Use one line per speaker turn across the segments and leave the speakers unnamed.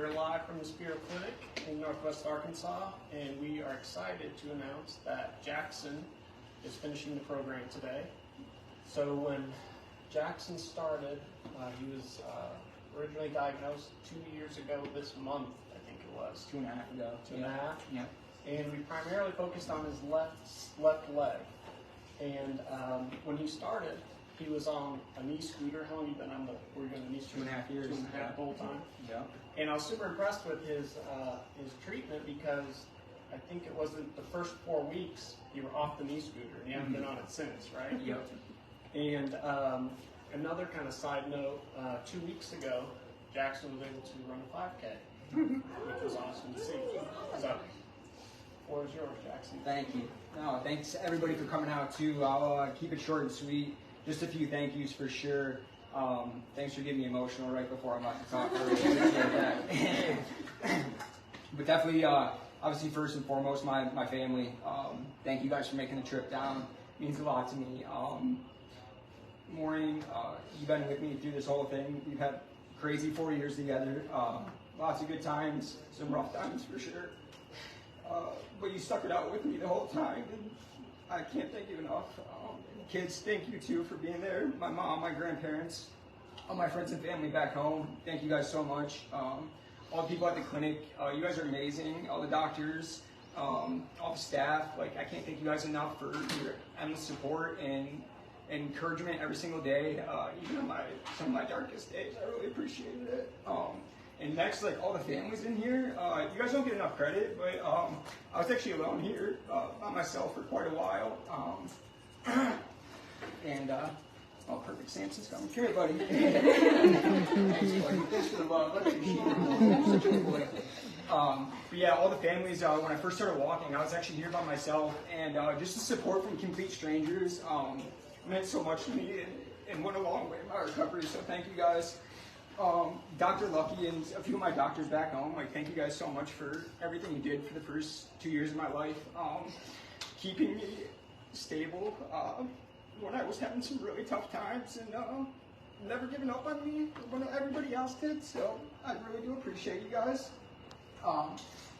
We're live from the Spero Clinic in Northwest Arkansas, and we are excited to announce that Jackson is finishing the program today. So when Jackson started, he was originally diagnosed 2 years ago this month, I think it was.
2.5 ago.
2.5?
Yeah.
And we primarily focused on his left leg. And when he started, he was on a knee scooter. How long have you been on were you on the knee scooter?
2.5 years.
2.5 the whole time.
Yeah.
And I was super impressed with his treatment because I think it wasn't the first 4 weeks you were off the knee scooter and you haven't been on it since, right?
Yep.
And another kind of side note, 2 weeks ago, Jackson was able to run a 5K, which was awesome to see. So, floor is yours, Jackson.
Thank you. No, thanks everybody for coming out too. I'll keep it short and sweet. Just a few thank yous for sure. Thanks for getting me emotional right before I'm about to talk. I really appreciate that. But definitely, obviously, first and foremost, my family. Thank you guys for making the trip down. It means a lot to me. Maureen, you've been with me through this whole thing. We've had crazy 4 years together. Lots of good times, some rough times for sure. But you stuck it out with me the whole time, and I can't thank you enough. Kids, thank you too for being there. My mom, my grandparents, all my friends and family back home, thank you guys so much. All the people at the clinic, you guys are amazing. All the doctors, all the staff, like I can't thank you guys enough for your endless support and encouragement every single day, even on some of my darkest days. I really appreciated it. And next, like all the families in here, you guys don't get enough credit, but I was actually alone here by myself for quite a while. And oh, perfect, Samson's coming. Come here, buddy. Thanks for the love. I appreciate it. Such a good boy. But yeah, all the families, when I first started walking, I was actually here by myself, and just the support from complete strangers meant so much to me and went a long way in my recovery, so thank you guys. Dr. Lucky and a few of my doctors back home, like thank you guys so much for everything you did for the first 2 years of my life, keeping me stable when I was having some really tough times, and never giving up on me when everybody else did, so I really do appreciate you guys.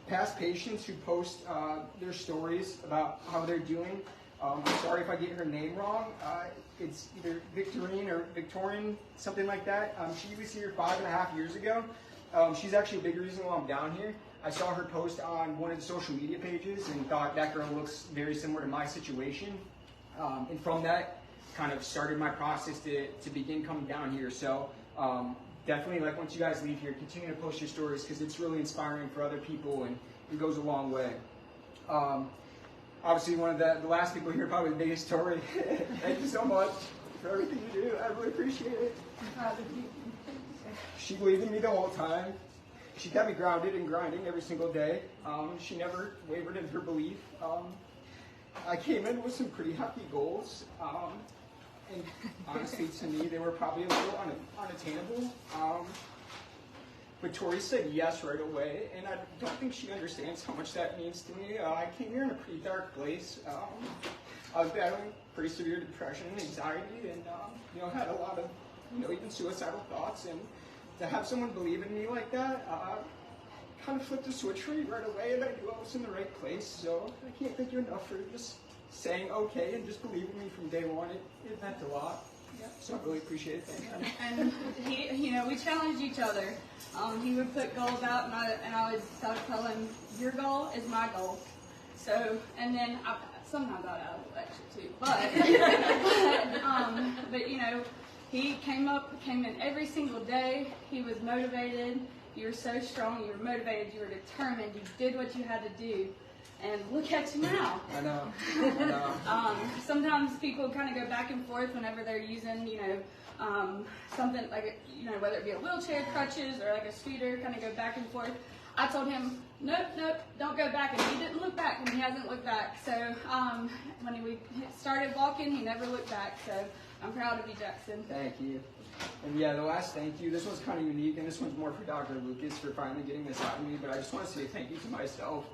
Past patients who post their stories about how they're doing, I'm sorry if I get her name wrong. It's either Victorine or Victorian, something like that. She was here 5.5 years ago. She's actually a big reason why I'm down here. I saw her post on one of the social media pages and thought that girl looks very similar to my situation. And from that, kind of started my process to begin coming down here. So definitely, like once you guys leave here, continue to post your stories because it's really inspiring for other people and it goes a long way. Obviously, one of the last people here, probably the biggest story. Thank you so much for everything you do. I really appreciate it. She believed in me the whole time. She kept me grounded and grinding every single day. She never wavered in her belief. I came in with some pretty hefty goals, and honestly, to me, they were probably a little unattainable. But Tori said yes right away, and I don't think she understands how much that means to me. I came here in a pretty dark place. I was battling pretty severe depression and anxiety, and had a lot of even suicidal thoughts. And to have someone believe in me like that, kind of flipped the switch for me right away, and I knew I was in the right place. So I can't thank you enough for just saying okay and just believing me from day one. It meant a lot. Yeah, so I really appreciate it. Thank you.
And he, we challenged each other. He would put goals out, and I would tell him, "Your goal is my goal." So, and then sometimes I out of lecture too, but he came in every single day. He was motivated. You were so strong. You were motivated. You were determined. You did what you had to do. And look at you now.
I know.
Sometimes people kind of go back and forth whenever they're using, something like, whether it be a wheelchair, crutches, or like a scooter, kind of go back and forth. I told him, nope, don't go back. And he didn't look back, and he hasn't looked back. So when we started walking, he never looked back. So I'm proud of you, Jackson.
Thank you. And yeah, the last thank you, this one's kind of unique, and this one's more for Dr. Lucas for finally getting this out of me, but I just want to say thank you to myself.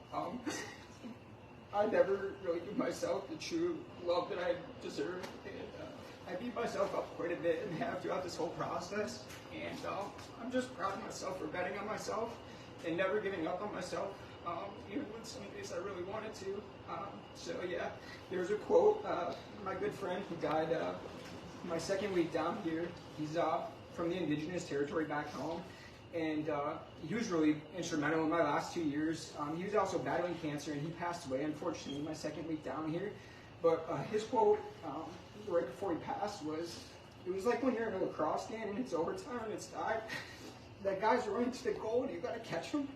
I never really give myself the true love that I deserve, and I beat myself up quite a bit and have throughout this whole process, and I'm just proud of myself for betting on myself and never giving up on myself, even when some days I really wanted to. So yeah, there's a quote, my good friend who died my second week down here, he's from the indigenous territory back home, and he was really instrumental in my last 2 years. He was also battling cancer, and he passed away, unfortunately, my second week down here. But his quote right before he passed was, it was like when you're in a lacrosse game and it's overtime and it's tied. That guy's running to the goal and you've got to catch him.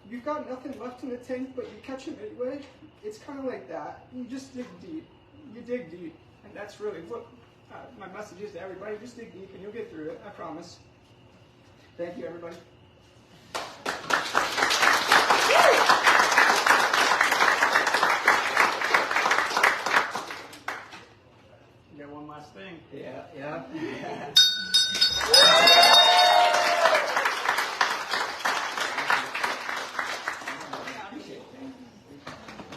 You've got nothing left in the tank, but you catch him anyway. It's kind of like that. You just dig deep. You dig deep. And that's really what my message is to everybody. Just dig deep and you'll get through it. I promise. Thank you, everybody.
You got one last thing.
Yeah.